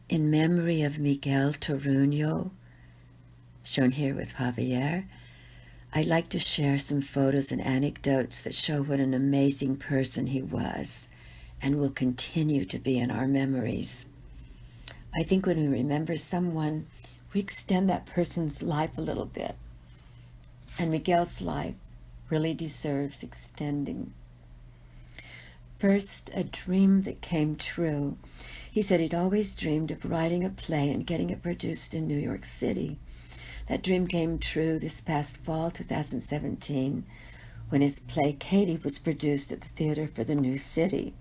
In memory of Miguel Toruño, shown here with Javier, I'd like to share some photos and anecdotes that show what an amazing person he was and will continue to be in our memories. I think when we remember someone, we extend that person's life a little bit. And Miguel's life really deserves extending. First, a dream that came true. He said he'd always dreamed of writing a play and getting it produced in New York City. That dream came true this past fall, 2017, when his play Katie was produced at the Theater for the New City.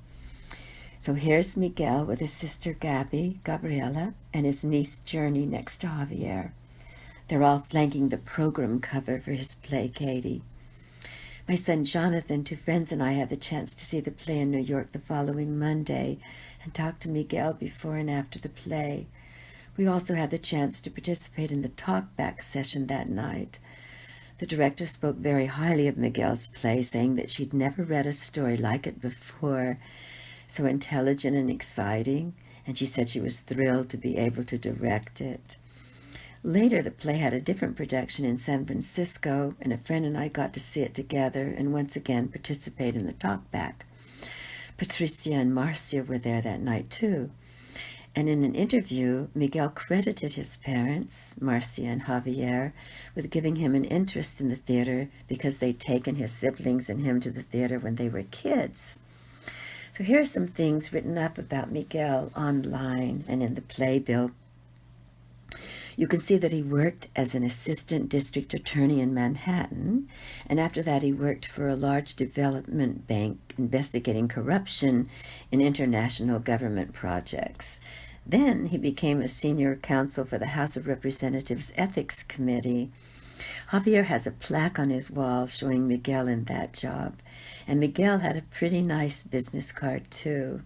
So here's Miguel with his sister Gabriela, and his niece Journey next to Javier. They're all flanking the program cover for his play Katie. My son Jonathan, two friends, and I had the chance to see the play in New York the following Monday and talk to Miguel before and after the play. We also had the chance to participate in the talkback session that night. The director spoke very highly of Miguel's play, saying that she'd never read a story like it before, so intelligent and exciting, and she said she was thrilled to be able to direct it. Later, the play had a different production in San Francisco, and a friend and I got to see it together and once again participate in the talkback. Patricia and Marcia were there that night too. And in an interview, Miguel credited his parents, Marcia and Javier, with giving him an interest in the theater because they'd taken his siblings and him to the theater when they were kids. So here are some things written up about Miguel online and in the playbill. You can see that he worked as an assistant district attorney in Manhattan, and after that he worked for a large development bank investigating corruption in international government projects. Then he became a senior counsel for the House of Representatives Ethics Committee. Javier has a plaque on his wall showing Miguel in that job, and Miguel had a pretty nice business card too.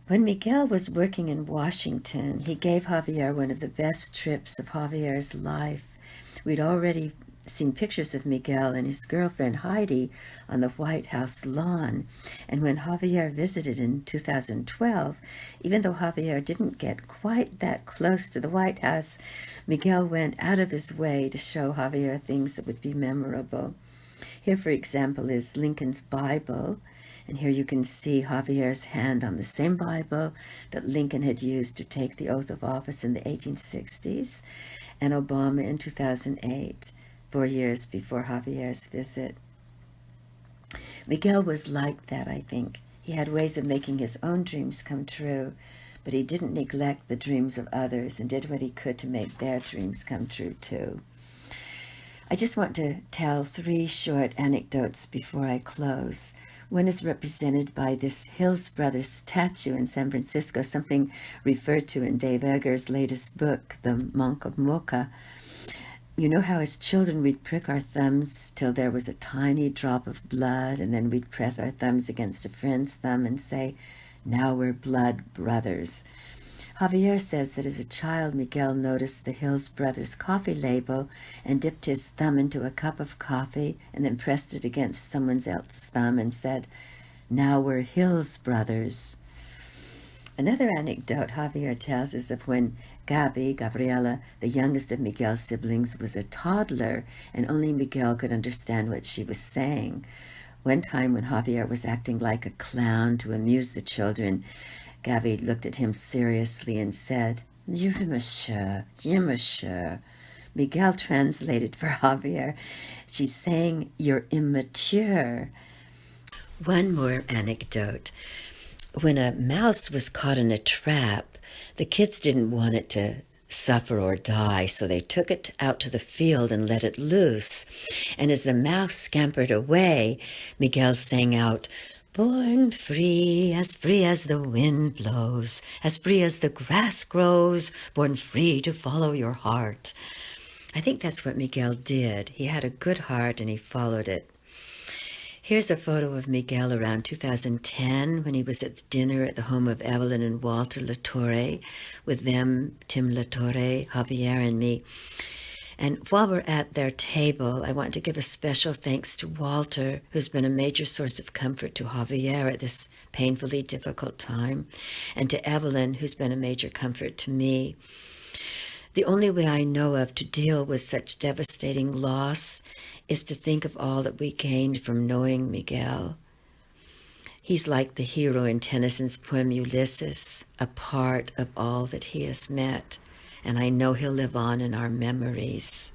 When Miguel was working in Washington, he gave Javier one of the best trips of Javier's life. We'd already seen pictures of Miguel and his girlfriend Heidi on the White House lawn. And when Javier visited in 2012, even though Javier didn't get quite that close to the White House, Miguel went out of his way to show Javier things that would be memorable. Here, for example, is Lincoln's Bible. And here you can see Javier's hand on the same Bible that Lincoln had used to take the oath of office in the 1860s, and Obama in 2008, 4 years before Javier's visit. Miguel was like that, I think. He had ways of making his own dreams come true, but he didn't neglect the dreams of others and did what he could to make their dreams come true too. I just want to tell 3 short anecdotes before I close. One is represented by this Hills Brothers statue in San Francisco, something referred to in Dave Eggers' latest book, The Monk of Mocha. You know how as children we'd prick our thumbs till there was a tiny drop of blood, and then we'd press our thumbs against a friend's thumb and say, "Now we're blood brothers." Javier says that as a child, Miguel noticed the Hills Brothers coffee label and dipped his thumb into a cup of coffee and then pressed it against someone else's thumb and said, "Now we're Hills Brothers." Another anecdote Javier tells is of when Gabriela, the youngest of Miguel's siblings, was a toddler and only Miguel could understand what she was saying. One time when Javier was acting like a clown to amuse the children, Gabby looked at him seriously and said, "Je monsieur, je monsieur." Miguel translated for Javier. She's saying, "You're immature." One more anecdote. When a mouse was caught in a trap, the kids didn't want it to suffer or die, so they took it out to the field and let it loose. And as the mouse scampered away, Miguel sang out, "Born free as the wind blows, as free as the grass grows, born free to follow your heart." I think that's what Miguel did. He had a good heart and he followed it. Here's a photo of Miguel around 2010 when he was at dinner at the home of Evelyn and Walter Latorre, with them, Tim Latorre, Javier, and me. And while we're at their table, I want to give a special thanks to Walter, who's been a major source of comfort to Javier at this painfully difficult time, and to Evelyn, who's been a major comfort to me. The only way I know of to deal with such devastating loss is to think of all that we gained from knowing Miguel. He's like the hero in Tennyson's poem Ulysses, a part of all that he has met, and I know he'll live on in our memories.